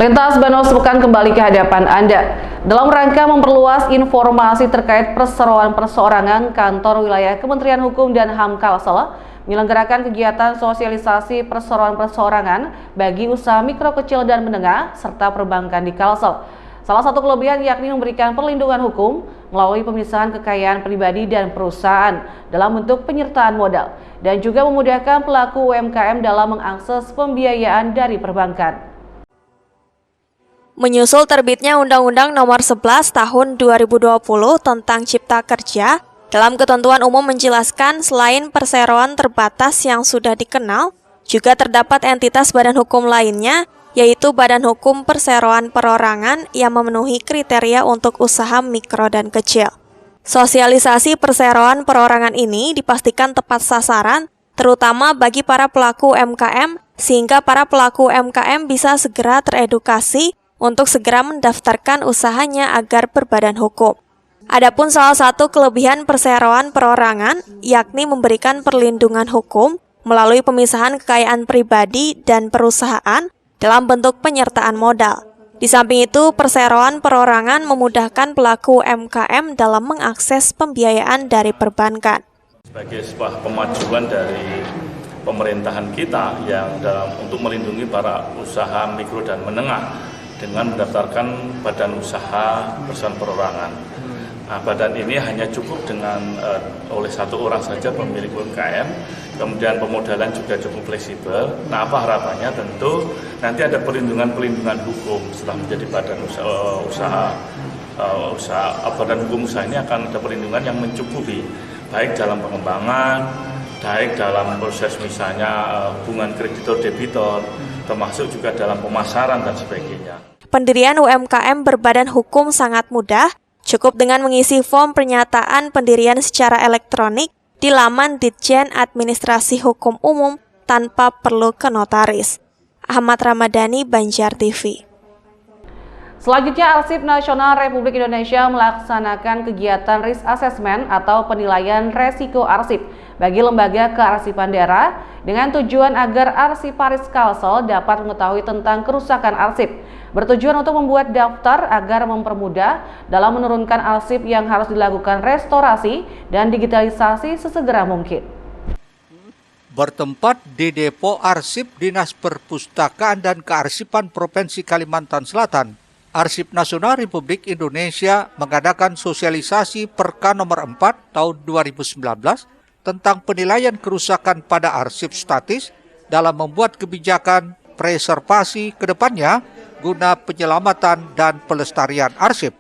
Lintas Banos Sepekan kembali ke hadapan Anda. Dalam rangka memperluas informasi terkait perseroan perseorangan, Kantor Wilayah Kementerian Hukum dan HAM Kalsel menyelenggarakan kegiatan sosialisasi perseroan perseorangan bagi usaha mikro, kecil, dan menengah serta perbankan di Kalsel. Salah satu kelebihan yakni memberikan perlindungan hukum melalui pemisahan kekayaan pribadi dan perusahaan dalam bentuk penyertaan modal dan juga memudahkan pelaku UMKM dalam mengakses pembiayaan dari perbankan. Menyusul terbitnya Undang-Undang Nomor 11 Tahun 2020 tentang Cipta Kerja, dalam ketentuan umum menjelaskan selain perseroan terbatas yang sudah dikenal, juga terdapat entitas badan hukum lainnya, yaitu Badan Hukum Perseroan Perorangan yang memenuhi kriteria untuk usaha mikro dan kecil. Sosialisasi perseroan perorangan ini dipastikan tepat sasaran, terutama bagi para pelaku UMKM, sehingga para pelaku UMKM bisa segera teredukasi untuk segera mendaftarkan usahanya agar berbadan hukum. Adapun salah satu kelebihan perseroan perorangan yakni memberikan perlindungan hukum melalui pemisahan kekayaan pribadi dan perusahaan dalam bentuk penyertaan modal. Di samping itu, perseroan perorangan memudahkan pelaku UMKM dalam mengakses pembiayaan dari perbankan. Sebagai sebuah kemajuan dari pemerintahan kita yang untuk melindungi para usaha mikro dan menengah dengan mendaftarkan badan usaha perseroan perorangan. Nah, badan ini hanya cukup dengan oleh satu orang saja pemilik UMKM, kemudian pemodalan juga cukup fleksibel. Nah, apa harapannya? Tentu nanti ada perlindungan hukum setelah menjadi badan badan hukum usaha ini akan ada perlindungan yang mencukupi, baik dalam pengembangan, baik dalam proses misalnya hubungan kreditor-debitor, termasuk juga dalam pemasaran dan sebagainya. Pendirian UMKM berbadan hukum sangat mudah, cukup dengan mengisi form pernyataan pendirian secara elektronik di laman Ditjen Administrasi Hukum Umum tanpa perlu ke notaris. Ahmad Ramadhani, Banjar TV. Selanjutnya, Arsip Nasional Republik Indonesia melaksanakan kegiatan risk assessment atau penilaian resiko arsip bagi lembaga kearsipan daerah dengan tujuan agar arsiparis Kalsel dapat mengetahui tentang kerusakan arsip. Bertujuan untuk membuat daftar agar mempermudah dalam menurunkan arsip yang harus dilakukan restorasi dan digitalisasi sesegera mungkin. Bertempat di Depo Arsip Dinas Perpustakaan dan Kearsipan Provinsi Kalimantan Selatan, Arsip Nasional Republik Indonesia mengadakan sosialisasi Perka nomor 4 tahun 2019 tentang penilaian kerusakan pada arsip statis dalam membuat kebijakan preservasi ke depannya guna penyelamatan dan pelestarian arsip.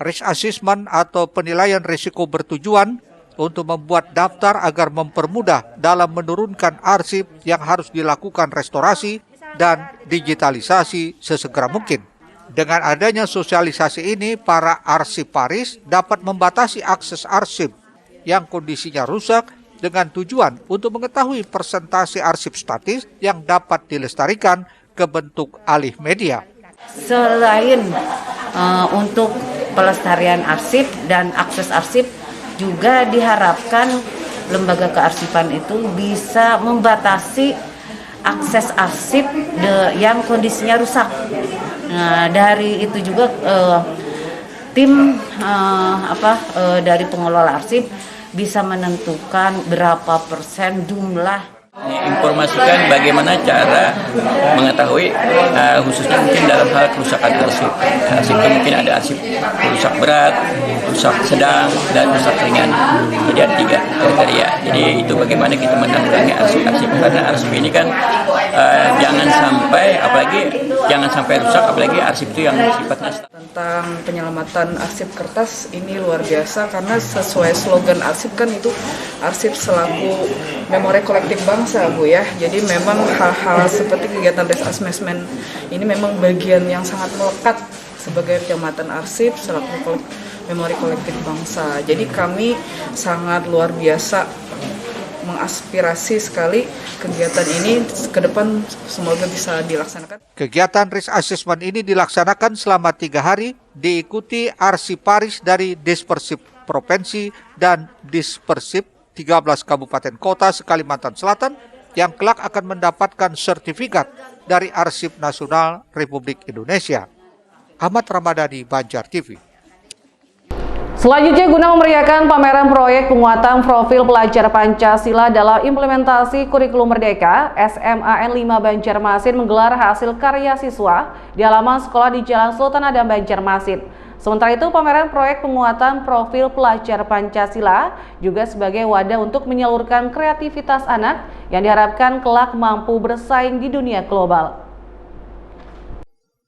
Risk assessment atau penilaian risiko bertujuan untuk membuat daftar agar mempermudah dalam menurunkan arsip yang harus dilakukan restorasi dan digitalisasi sesegera mungkin. Dengan adanya sosialisasi ini, para arsiparis dapat membatasi akses arsip yang kondisinya rusak dengan tujuan untuk mengetahui persentase arsip statis yang dapat dilestarikan ke bentuk alih media. Selain untuk pelestarian arsip dan akses arsip, juga diharapkan lembaga kearsipan itu bisa membatasi akses arsip yang kondisinya rusak. Nah, dari itu juga tim dari pengelola arsip bisa menentukan berapa persen jumlah. Informasikan bagaimana cara mengetahui khususnya mungkin dalam hal kerusakan arsip. Arsip itu mungkin ada arsip rusak berat, rusak sedang, dan rusak ringan. Jadi ada 3 kriteria. Jadi itu bagaimana kita menangani arsip-arsip, karena arsip ini kan jangan sampai rusak, apalagi arsip itu yang sifatnya tentang penyelamatan arsip kertas ini luar biasa, karena sesuai slogan arsip kan itu arsip selaku memori kolektif bangsa, Bu ya. Jadi memang hal-hal seperti kegiatan risk assessment ini memang bagian yang sangat melekat sebagai penyelamatan arsip selaku memori kolektif bangsa. Jadi kami sangat luar biasa mengaspirasi sekali kegiatan ini ke depan, semoga bisa dilaksanakan. Kegiatan risk assessment ini dilaksanakan selama 3 hari, diikuti arsiparis dari Dispersip Provinsi dan Dispersip 13 Kabupaten Kota se-Kalimantan Selatan yang kelak akan mendapatkan sertifikat dari Arsip Nasional Republik Indonesia. Ahmad Ramadhani, Banjar TV. Selanjutnya, guna memeriahkan pameran proyek penguatan profil pelajar Pancasila dalam implementasi kurikulum Merdeka, SMAN 5 Banjarmasin menggelar hasil karya siswa di halaman sekolah di Jalan Sultan Adam, Banjarmasin. Sementara itu, pameran proyek penguatan profil pelajar Pancasila juga sebagai wadah untuk menyalurkan kreativitas anak yang diharapkan kelak mampu bersaing di dunia global.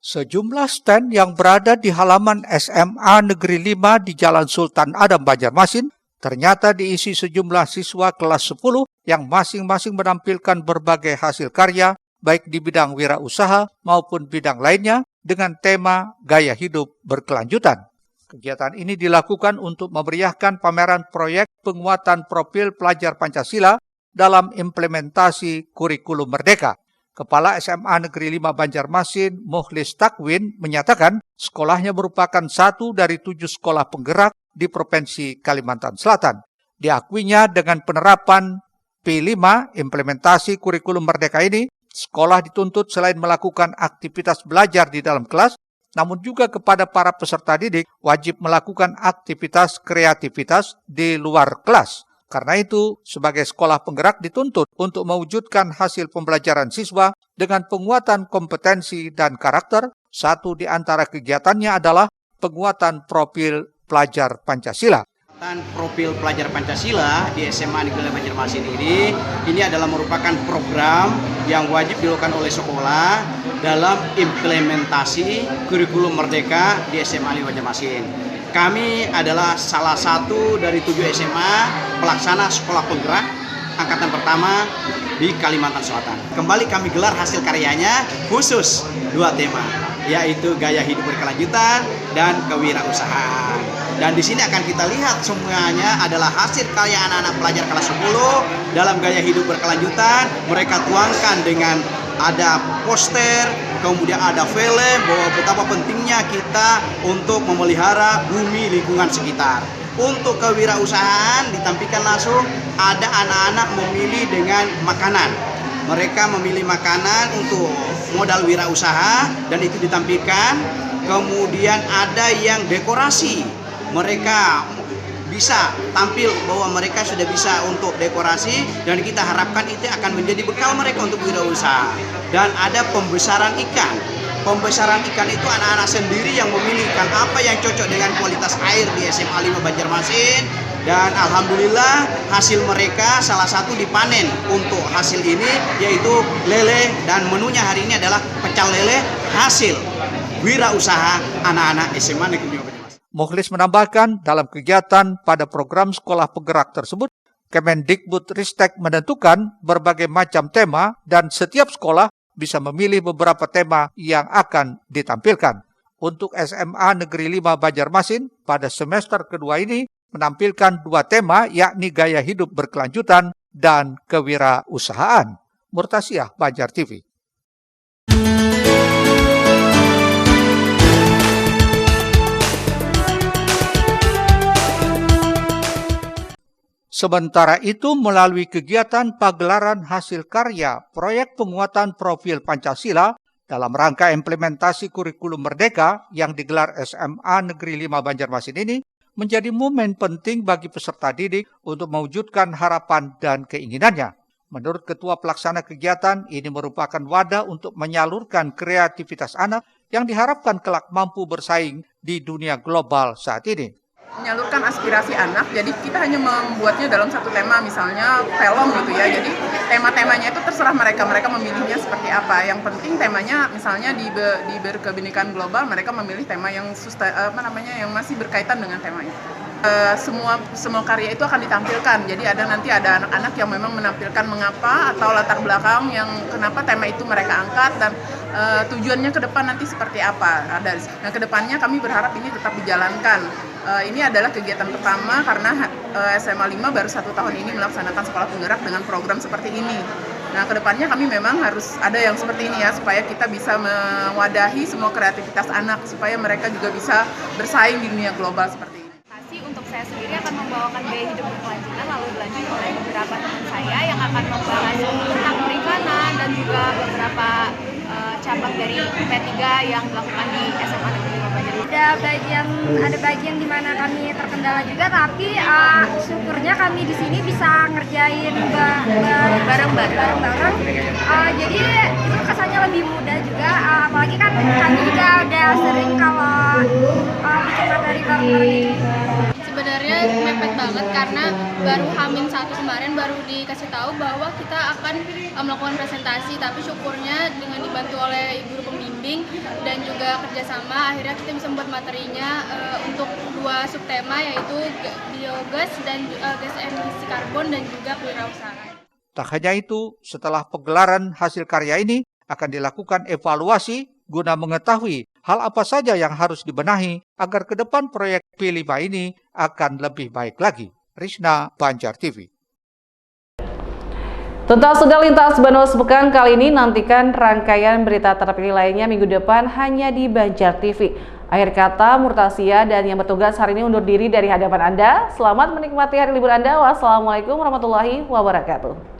Sejumlah stand yang berada di halaman SMA Negeri 5 di Jalan Sultan Adam, Banjarmasin ternyata diisi sejumlah siswa kelas 10 yang masing-masing menampilkan berbagai hasil karya baik di bidang wirausaha maupun bidang lainnya dengan tema gaya hidup berkelanjutan. Kegiatan ini dilakukan untuk memeriahkan pameran proyek penguatan profil pelajar Pancasila dalam implementasi kurikulum Merdeka. Kepala SMA Negeri 5 Banjarmasin, Mukhlis Takwin, menyatakan sekolahnya merupakan satu dari 7 sekolah penggerak di Provinsi Kalimantan Selatan. Diakuinya dengan penerapan P5 implementasi kurikulum Merdeka ini, sekolah dituntut selain melakukan aktivitas belajar di dalam kelas, namun juga kepada para peserta didik wajib melakukan aktivitas kreativitas di luar kelas. Karena itu, sebagai sekolah penggerak dituntut untuk mewujudkan hasil pembelajaran siswa dengan penguatan kompetensi dan karakter. Satu di antara kegiatannya adalah penguatan profil pelajar Pancasila. Profil pelajar Pancasila di SMA Negeri Banjarmasin ini adalah merupakan program yang wajib dilakukan oleh sekolah dalam implementasi kurikulum Merdeka di SMA Negeri Banjarmasin. Kami adalah salah satu dari 7 SMA pelaksana sekolah penggerak angkatan pertama di Kalimantan Selatan. Kembali kami gelar hasil karyanya khusus 2 tema, yaitu gaya hidup berkelanjutan dan kewirausahaan. Dan di sini akan kita lihat semuanya adalah hasil karya anak-anak pelajar kelas 10 dalam gaya hidup berkelanjutan. Mereka tuangkan dengan ada poster, kemudian ada film bahwa betapa pentingnya kita untuk memelihara bumi lingkungan sekitar. Untuk kewirausahaan ditampilkan langsung ada anak-anak memilih dengan makanan. Mereka memilih makanan untuk modal wirausaha dan itu ditampilkan. Kemudian ada yang dekorasi. Mereka bisa tampil bahwa mereka sudah bisa untuk dekorasi dan kita harapkan itu akan menjadi bekal mereka untuk wirausaha. Dan ada pembesaran ikan. Pembesaran ikan itu anak-anak sendiri yang memilih ikan apa yang cocok dengan kualitas air di SMA 5 Banjarmasin. Dan alhamdulillah hasil mereka salah satu dipanen untuk hasil ini yaitu lele dan menunya hari ini adalah pecel lele hasil wirausaha anak-anak SMA Negeri 5 Banjarmasin. Mukhlis menambahkan dalam kegiatan pada program sekolah penggerak tersebut, Kemendikbudristek menentukan berbagai macam tema dan setiap sekolah bisa memilih beberapa tema yang akan ditampilkan. Untuk SMA Negeri 5 Banjarmasin pada semester kedua ini menampilkan 2 tema yakni gaya hidup berkelanjutan dan kewirausahaan. Murtasiah, Banjar TV. Sementara itu, melalui kegiatan pagelaran hasil karya proyek penguatan profil Pancasila dalam rangka implementasi kurikulum Merdeka yang digelar SMA Negeri 5 Banjarmasin ini menjadi momen penting bagi peserta didik untuk mewujudkan harapan dan keinginannya. Menurut Ketua Pelaksana kegiatan, ini merupakan wadah untuk menyalurkan kreativitas anak yang diharapkan kelak mampu bersaing di dunia global saat ini. Menyalurkan aspirasi anak, jadi kita hanya membuatnya dalam satu tema, misalnya film gitu ya. Jadi tema-temanya itu terserah mereka memilihnya seperti apa. Yang penting temanya misalnya di berkebinekaan global, mereka memilih tema yang yang masih berkaitan dengan tema itu. Semua karya itu akan ditampilkan. Jadi nanti ada anak-anak yang memang menampilkan mengapa atau latar belakang yang kenapa tema itu mereka angkat dan tujuannya ke depan nanti seperti apa. Nah, ke depannya kami berharap ini tetap dijalankan. Ini adalah kegiatan pertama karena SMA 5 baru 1 tahun ini melaksanakan sekolah penggerak dengan program seperti ini. Nah, kedepannya kami memang harus ada yang seperti ini ya, supaya kita bisa mewadahi semua kreativitas anak, supaya mereka juga bisa bersaing di dunia global seperti ini. Untuk saya sendiri akan membawakan gaya hidup berkelanjutan, lalu dilanjut oleh beberapa teman saya yang akan membahas tentang perikanan dan juga beberapa cabang dari P3 yang dilakukan di SMA Negeri 5 Banjar. Ada bagian di mana kami terkendala juga, tapi syukurnya kami di sini bisa ngerjain bareng-bareng. Jadi itu kesannya lebih mudah juga, apalagi kan kami juga udah sering kalau bikin materi bareng-bareng. Sebenarnya mepet banget karena baru H-1 kemarin baru dikasih tahu bahwa kita akan melakukan presentasi, tapi syukurnya dengan dibantu oleh guru pembimbing dan juga kerjasama akhirnya kita bisa membuat materinya untuk 2 subtema, yaitu biogas dan gas emisi karbon dan juga kewirausahaan. Tak hanya itu, setelah pegelaran hasil karya ini akan dilakukan evaluasi guna mengetahui hal apa saja yang harus dibenahi agar ke depan proyek P5 ini akan lebih baik lagi. Rishna, Banjar TV. Tuntas sudah lintas Banus Pekan kali ini, nantikan rangkaian berita terpilih lainnya minggu depan hanya di Banjar TV. Akhir kata, Murtasia dan yang bertugas hari ini undur diri dari hadapan Anda. Selamat menikmati hari libur Anda. Wassalamualaikum warahmatullahi wabarakatuh.